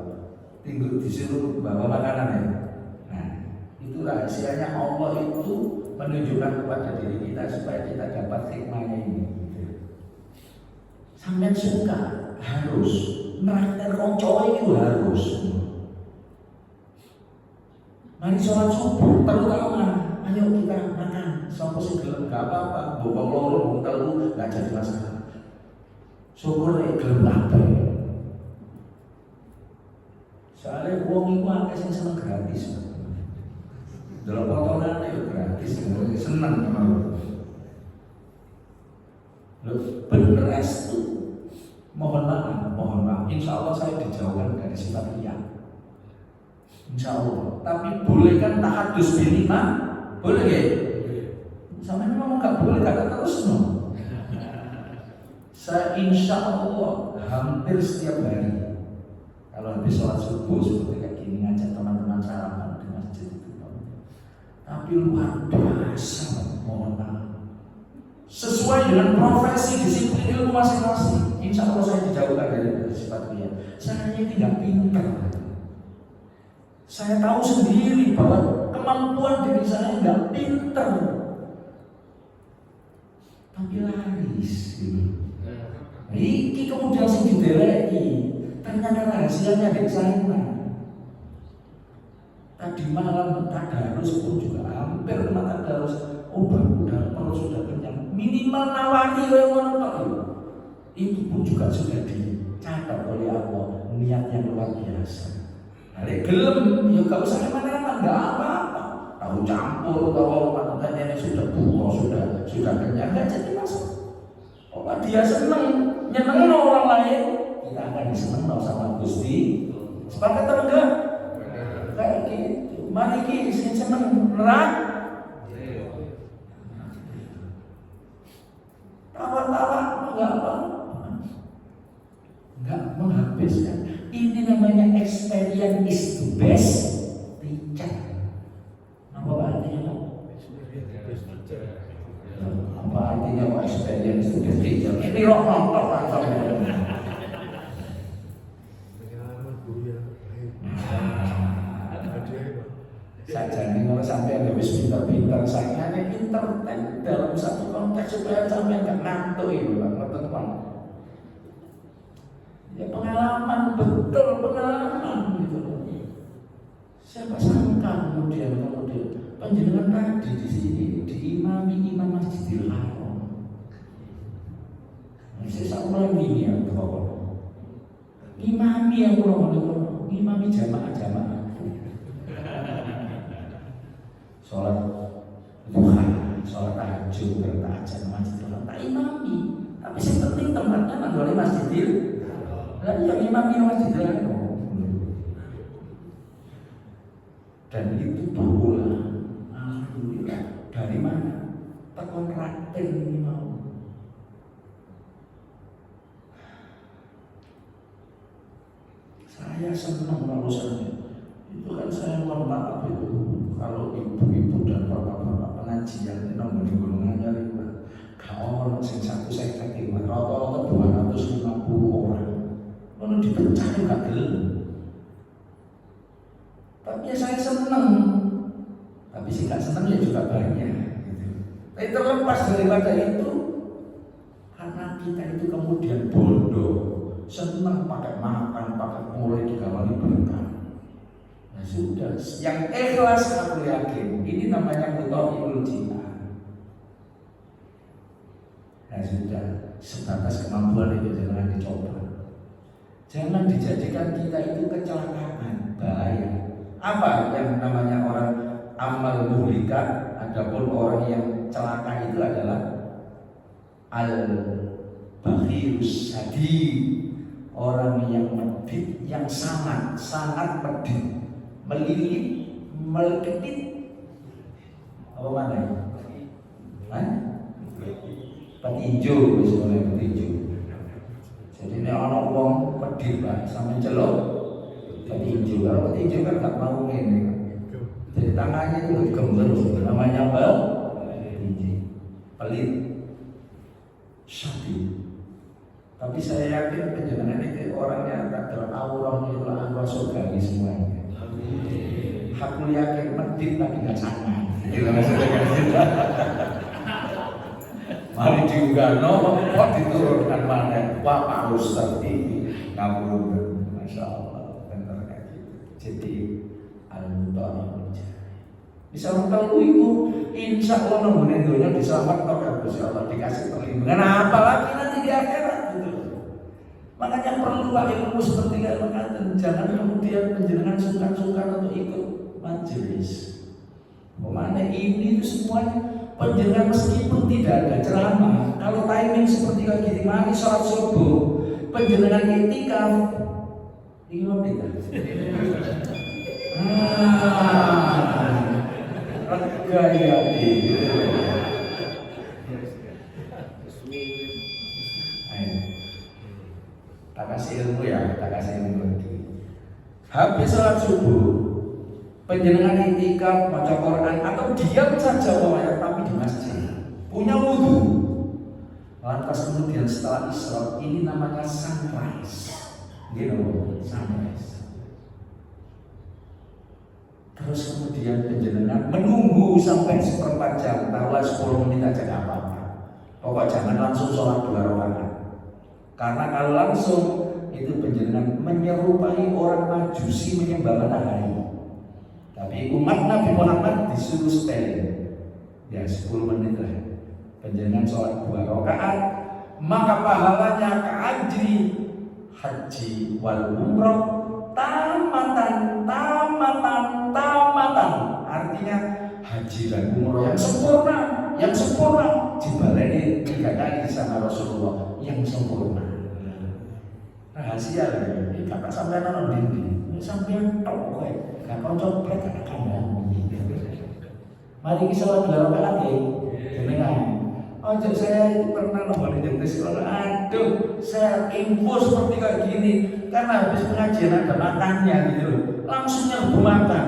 Tinggi disuruh bawa makanan ya. Nah, itu rahasianya Allah itu menunjukkan kepada diri kita supaya kita dapat hikmahnya ini. Sampai suka harus meraktir konco itu harus. Mari sholat subuh terutama, ayo kita makan. Sopo sing gelem gak apa-apa, bobong loro, bobong telu gak jadi masalah. Syukur gelem kabeh. Soalnya uang itu akeh sing seneng gratis. Dalam potongan itu gratis, seneng memang. Bener restu. Mohon maaf. Insya Allah saya dijauhkan dari sifat riya. Insya Allah. Tapi boleh kan tahadus bilima? Boleh ya? Sama ini memang nggak boleh, kata terus no. insya Allah hampir setiap hari kalau habis sholat subuh seperti kayak gini ngajak teman-teman sarapan di masjid itu. Tapi luar biasa, mohon maaf. Sesuai dengan profesi disiplin ilmu masing-masing. Insya Allah saya dijauhkan dari sifat dia. Saya tidak pintar. Saya tahu sendiri bahwa kemampuan diri saya tidak pintar. Tapi laris gitu. Iki kemudian sing dideleki, ternyata rahasianya di sana. Tadi malam tadarus pun juga hampir kena tadarus. Udah perut sudah kenyang. Minimal nawari yang itu pun juga sudah dicatat oleh Allah. Niat yang luar biasa. Hari gelem, ya gak usah kemana-mana, gak apa-apa. Tahu campur, tahu matanya ini sudah buka, sudah kenyang, gak jadi masalah. Kalau dia seneng, nyenengin orang lain, kita akan diseneng sama Gusti. Sepakat atau enggak? Kayak gitu. Mari kita seneng nerang. Tawa-tawa enggak apa-apa. Enggak menghabiskan. Ini namanya experience is the best teacher. Apa artinya? Apa artinya experience is the best teacher? Ini roh nonton atau saja nih kalau sampai ada wis pintar-pintar, saya hanya pintar dalam satu konteks supaya sampai nggak ngantuk itu, teman-teman. Ya pengalaman, betul pengalaman gitu. Siapa sangka kemudian penjenengan tadi di sini diimami Imam Masjidil Haram. Saya sama ini ya, imami yang imami jamaah-jamaah. Sholat duha, sholat tahajud, bertahajud Masjidil Haram, tak imami. Tapi yang penting tempatnya nanti Masjidil. Lah yang imami Masjidil Haram. Dan itu pula, alhamdulillah, dari mana? Tekon raktir ini mau. Saya senang kalau saya itu kan saya mohon maaf itu kalau ibu-ibu dan bapak-bapak pengajian itu nomor gunungan dari kalau sing satu saya kaki rata-rata 250 orang, lalu dipecah juga gelem. Tapi ya saya senang, tapi sih nggak senang ya juga banyak. Gitu. Tapi terlepas daripada itu, karena kita itu kemudian bodoh, senang pakai makan, pakai mulai dikawali berkah. Nah sudah, yang ikhlas aku yakin, ini namanya mutawilul jihad. Nah sudah, sebatas kemampuan itu jangan dicoba. Jangan dijadikan kita itu kecelakaan, bahaya. Apa yang namanya orang amal muhlikat? Adapun orang yang celaka itu adalah al-bakhilus sadid, orang yang medit, yang sangat medit, melilit, meleketit. Apa mana ya? Petinju, misalnya petinju. Jadi ini orang wong medit lah, sampai celok. Petinju, kalau petinju kan nggak mau ini. Jadi tangannya itu gember, namanya apa? Petinju, pelit, syadid. Tapi saya yakin penjenengan itu orangnya tak teraurah itu aura surgawi semuanya. Aku yakin medit tapi nggak sangat. Gitu maksudnya kan? Mari diunggah, kok diturunkan mana? Wah Pak Ustaz ini ngabur, masya Allah. Jadi al-mutawilul jihad. Bisa tahu itu insya Allah nomornya dunia diselamatkan oleh Allah, dikasih perlindungan. Apalagi nanti di akhirat gitu. Makanya perlu ilmu seperti kalian. Jangan kemudian penjenengan sungkan-sungkan untuk ikut majelis. Mana ini itu semuanya penjenengan meskipun tidak ada ceramah. Kalau timing seperti kayak gini, mari sholat subuh, penjenengan itikaf. Ingat tidak? Gaya itu. Tak kasih ilmu ya, tak kasih ilmu lagi. Habis sholat subuh, penjenengan iktikaf, baca Quran atau diam saja pokoknya, tapi di masjid, punya wudhu. Lantas kemudian setelah isyraq, ini namanya sunrise, gitu, sunrise. Terus kemudian penjenengan menunggu sampai seperempat jam, taruhlah 10 menit aja nggak apa-apa. Pokok jangan langsung sholat 2 rakaat. Karena kalau langsung itu penjenengan menyerupai orang Majusi menyembah matahari. Tapi umat Nabi Muhammad disuruh stay, ya 10 menit lah. Penjenengan sholat 2 rakaat, maka pahalanya keajri haji wal umroh tamatan. Artinya haji dan umroh yang sempurna dibaleni 3 kali sama Rasulullah yang sempurna. Rahasia ya, ini kakak sampai nonton dindi, sampai tok kowe, gak konco plek kakak kandang. Mari kita sholat 2 rakaat ya, jenengan. Ojo saya pernah nonton di sekolah, aduh saya info seperti kayak gini karena habis pengajian ada makannya gitu loh, langsung nyerbu makan.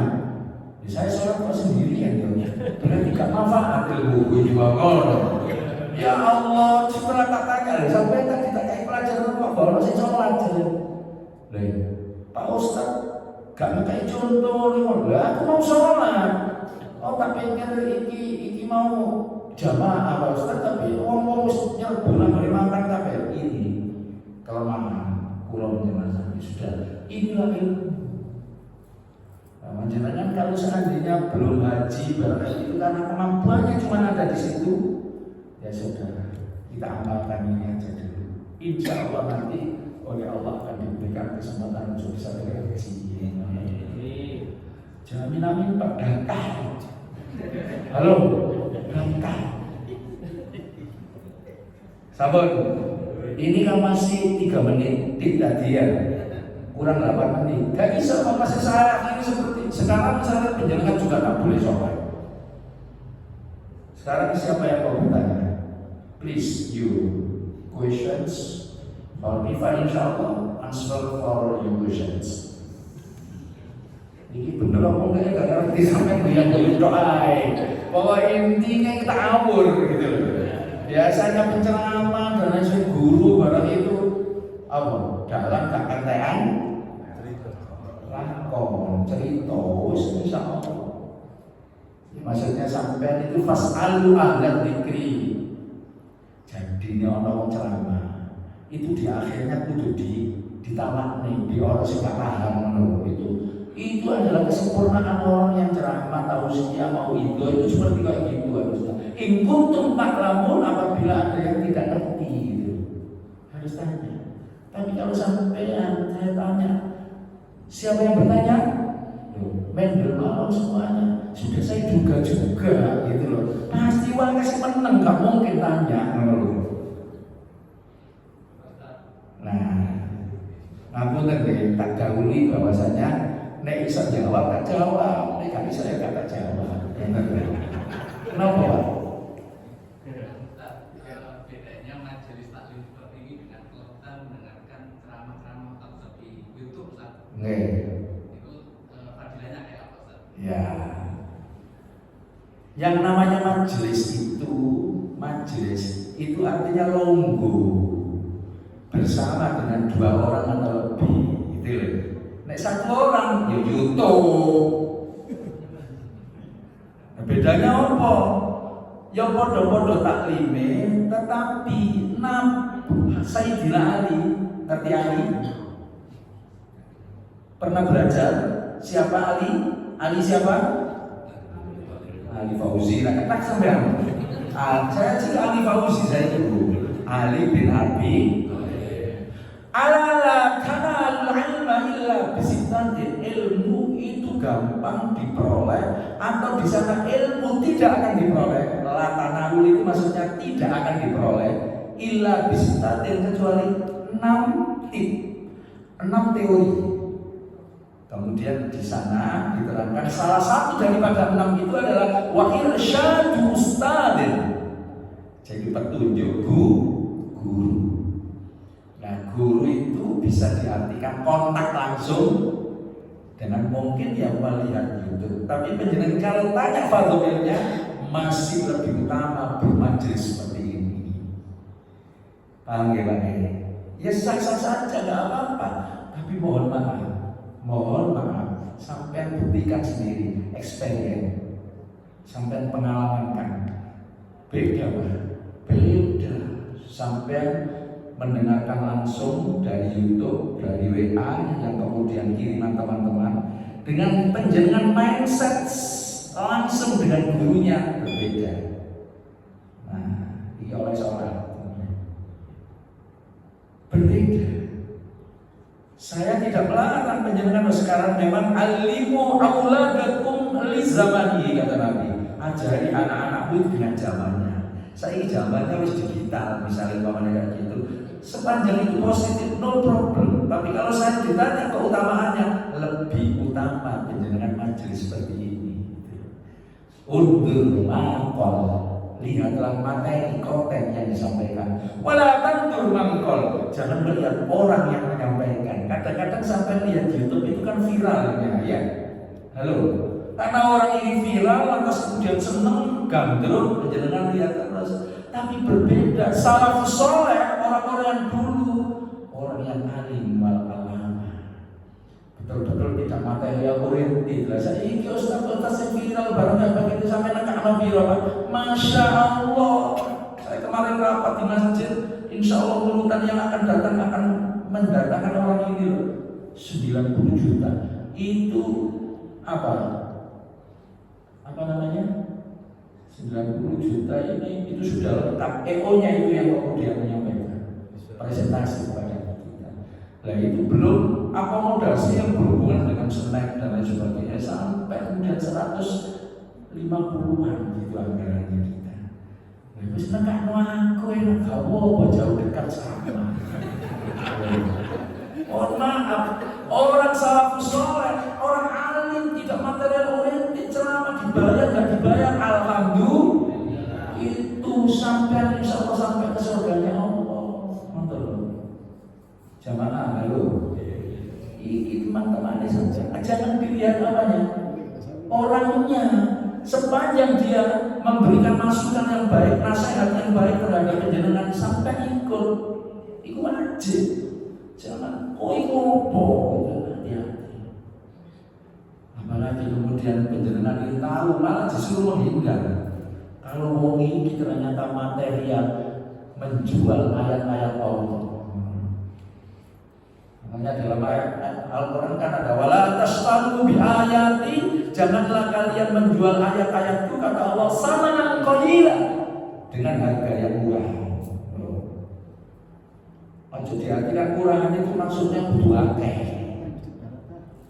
Ya, saya sholat kok sendirian ya, berarti gak manfaat ilmu gue juga ngono. Ya Allah, setelah tak tanya sampai tadi tak kayak pelajaran apa baru masih sholat aja. Pak Ustad gak ngerti contoh nih, lah aku mau sholat. Oh tak pengen iki mau jamaah Pak Ustad, tapi ngomong nyerbu nang makan kabeh ini kelemahan kula menjelaskan sudah inilah ilmu. Jangan kalau seandainya belum haji barang itu karena kemampuannya cuma ada di situ, ya sudah kita amalkan ini aja dulu. Insya Allah nanti oleh Allah akan diberikan kesempatan untuk bisa berhaji. Jamin amin Pak Dangkah. Halo, Dangkah. Sabar. Ini kan masih 3 menit tidak dia. Kurang 8 menit. Gak bisa masih saya ini seperti sekarang misalnya penjenengan juga tak boleh sholat. Sekarang siapa yang mau bertanya? Please you questions or if I inshallah answer for your questions. Ini bener apa enggak ya? Gak ngerti sampai goyang-goyang doa. Pokoknya intinya kita awur gitu. Biasanya penceramah dan lain guru barang itu apa? Dalam kaketean lakon cerita insyaallah. Maksudnya sampai itu fas'alu ahla dzikri. Jadi ini orang ceramah itu di akhirnya kudu ditamak nih di orang sing paham itu adalah kesempurnaan orang yang ceramah tausiah mau itu seperti kayak gitu harusnya. In kuntum ta'lamun, apabila ada yang tidak ngerti gitu harus tanya. Tapi kalau sampean saya tanya, siapa yang bertanya? Mendel mau semuanya. Sudah saya juga gitu loh. Pasti uang kasih menang, gak mungkin tanya. Nah, aku tadi tak dahului bahwasanya nek bisa jawab tak jawab, nek gak bisa ya gak jawab. Kenapa Pak? Bedanya majelis taklim seperti ini dengan kalau kita mendengarkan ceramah-ceramah Ustaz di YouTube Ustaz. Itu fadilahnya kayak apa Ustaz? Ya. Yang namanya majelis itu artinya longgo bersama dengan 2 orang atau lebih gitu loh. Nek 1 orang ya YouTube. Nah, bedanya apa? Ya podo-podo taklime tetapi Sayyidina Ali, ngerti Ali? Pernah belajar siapa Ali? Ali siapa? Ali Fauzi. Nah, ketak sampean. Saya sih Ali Fauzi saya dulu. Ali bin Abi. Ala tanal ilma illa bisittatin. Ilmu itu gampang diperoleh atau di sana ilmu tidak akan diperoleh. La tanalul itu maksudnya tidak akan diperoleh illa bisittatin kecuali 6 teori. Kemudian di sana diterangkan salah satu daripada 6 itu adalah wa irsyadu ustadin. Jadi petunjuk guru. Nah, guru itu bisa diartikan kontak langsung dengan mungkin yang melihat YouTube. Tapi penjenengan kalau tanya fadhilnya masih lebih utama bermajelis seperti ini. Paham ya Pak? Ya sah-sah saja, nggak apa-apa. Tapi mohon maaf, sampai buktikan sendiri, experience, sampai pengalaman kan. Beda Pak, beda. Sampai mendengarkan langsung dari YouTube, dari WA yang kemudian kiriman teman-teman dengan penjenengan mindset langsung dengan gurunya berbeda. Nah, ini oleh seorang berbeda. Saya tidak melarang penjenengan sekarang memang alimu auladakum li zamani, kata Nabi. Ajari anak-anakmu dengan zamannya. Saya zamannya harus digital, misalnya kayak gitu. Sepanjang itu positif, no problem. Tapi kalau saya ditanya keutamaannya, lebih utama penjenengan majelis seperti ini. Undur mangkol, lihatlah materi konten yang disampaikan. Wala tandur mangkol, jangan melihat orang yang menyampaikan. Kadang-kadang sampai lihat YouTube itu kan viralnya, ya. Halo, karena orang ini viral, lantas kemudian seneng, gandrung, penjenengan lihat terus. Tapi berbeda, salafus soleh, orang-orang yang dulu, orang yang alim wal alama, betul-betul tidak material oriented. Saya ini ustaz-ustaz yang viral barang kayak begitu sampai nekak nabi Pak. Masya Allah, saya kemarin rapat di masjid, insya Allah urutan yang akan datang akan mendatangkan orang ini loh, 90 juta. Itu apa namanya? 90 juta ini itu sudah lengkap. EO-nya itu yang kemudian menyampaikan presentasi kepada kita. Nah itu belum akomodasi yang berhubungan dengan snack dan lain sebagainya, sampai kemudian 150-an gitu anggarannya kita. Nah itu senang aku enak kamu jauh dekat sama. Mohon maaf, orang salafus soleh, orang alim tidak material oriented, ceramah dibayar nggak dibayar, alhamdulillah itu sampai insya Allah sampai ke surganya Allah. Mantap. Jamaah halo, ini teman-teman saja. Jangan dilihat apanya, orangnya. Sepanjang dia memberikan masukan yang baik, nasihat yang baik terhadap penjenengan sampai ikut wajib. Jangan ikut hati-hati. Apalagi kemudian penjenengan ini tahu malah disuruh menghindar. Kalau mau ini ternyata material menjual ayat-ayat Allah. Makanya dalam ayat Al-Quran kan ada wala tashtaru bi ayati, janganlah kalian menjual ayat-ayatku, kata Allah, samanan qalila, dengan harga yang murah. Jadi artinya kurangan itu maksudnya butuh akeh.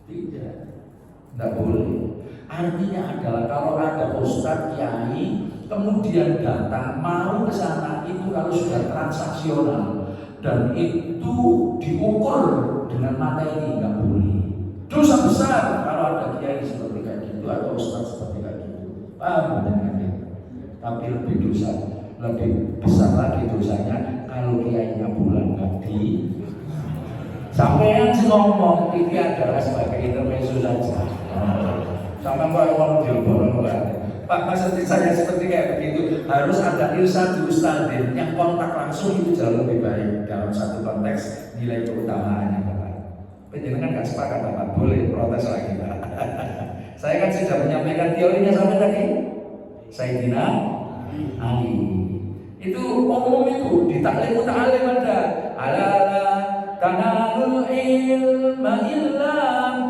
Tidak boleh. Artinya adalah kalau ada ustadz kiai kemudian datang mau ke sana, itu kalau sudah transaksional dan itu diukur dengan materi, nggak boleh. Dosa besar kalau ada kiai seperti kayak gitu atau ustadz seperti kayak gitu. Paham dengan itu? Tapi lebih besar lagi dosanya kalau kiainya bulan tadi sampai yang ngomong ini adalah sebagai intermezzo saja. Sampai orang diobong Pak, maksud saya seperti kayak begitu, harus ada irsyad ustadzin yang kontak langsung, itu jauh lebih baik dalam satu konteks nilai keutamaannya Bapak. Penjenengan nggak sepakat Bapak, boleh protes lagi Pak. Saya kan sudah menyampaikan teorinya sampai tadi. Sayyidina Ali itu umum, itu di taklim muta'alim ada ala tanalul ilma illa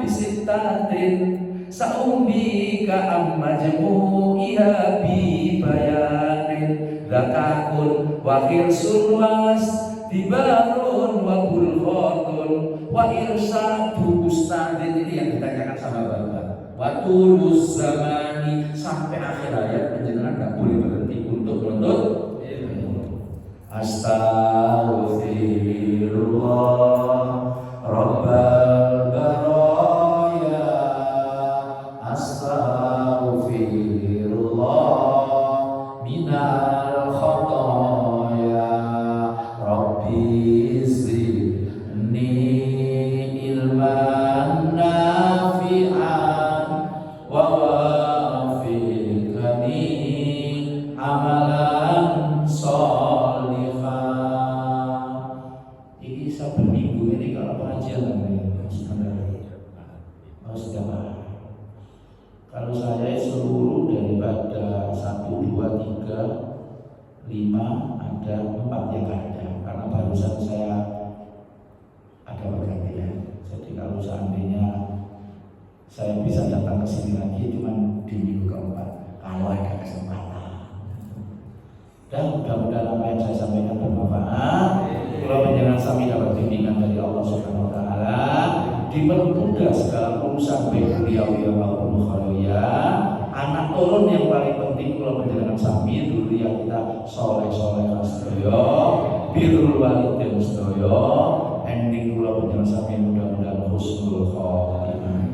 bisittatin sa'umbika amma jamu'iha bi bayanin zakakun wa khirsul was dibarun wa bulghotun wa irsadu ustadin. Ini yang ditanyakan sama Bapak. Wa tulus zamani, sampai akhir ayat penjenengan tidak boleh berhenti untuk menuntut astaghfirullah rabbal baraya, astaghfirullah minal khataya, rabbi zidni minggu ini kalau pengajian setiap hari. Kalau saya seluruh daripada 1, 2, 3, 5 ada 4 yang ada, karena barusan saya ada pergantian. Jadi kalau seandainya saya bisa datang ke sini lagi cuma di minggu keempat kalau ada kesempatan. Dan mudah-mudahan apa yang saya sampaikan bermanfaat. Kalau menjenengan sami dapat bimbingan dari Allah Subhanahu wa taala, dipermudah segala urusan baik beliau maupun khalaya. Anak turun yang paling penting kalau menjenengan sami dulu yang kita soleh sedaya, birrul walidain sedaya, ending kula menjenengan sami mudah-mudahan husnul khotimah.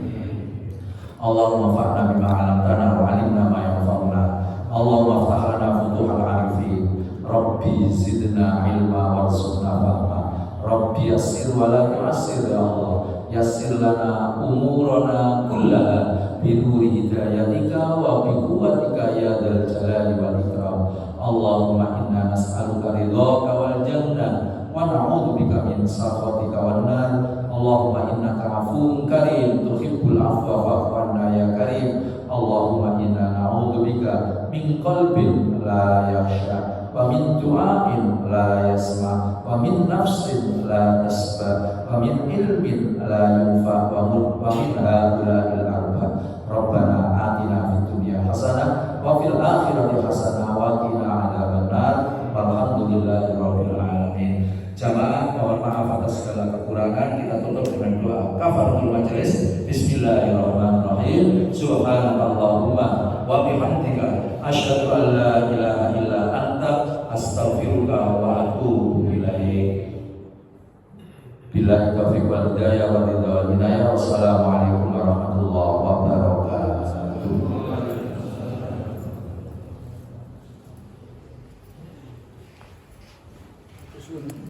Allahumma fa'na bima 'allamtana wa 'allimna ma yanfa'una. Allahumma ftah lana futuhal 'arifin. Rabbi zidna ilma warzuqna fahma. Rabbi yassir wa la tu'assir ya Allah. Yassir lana umurana kullaha bi nuri hidayatika wa bi quwwatika ya dzal jalali wal ikram. Allahumma inna nas'aluka ridhaka wal jannah wa na'udzubika min sakhatika wan nar. Allahumma innaka 'afuwun karim tuhibbul 'afwa fa'fu 'anna ya karim. Allahumma inna na'udzubika min qalbin la yakhsha wa min du'ain la yasma wa min nafsin la tasba wa min ilmin la yunfa wa min haula'il arba. Rabbana atina fid dunya hasanah wa fil akhirati hasanah wa qina adzabannar. Walhamdulillahi rabbil alamin. Jamaah, mohon maaf atas segala kekurangan. Kita tutup dengan doa kafaratul majelis. Bismillahirrahmanirrahim. Subhanallahumma wa bihamdika asyhadu an la ilaha illa anta astaghfiruka wa atubu ilaik. Billahi taufiq wal hidayah wa ridha wal inayah. Wassalamualaikum warahmatullahi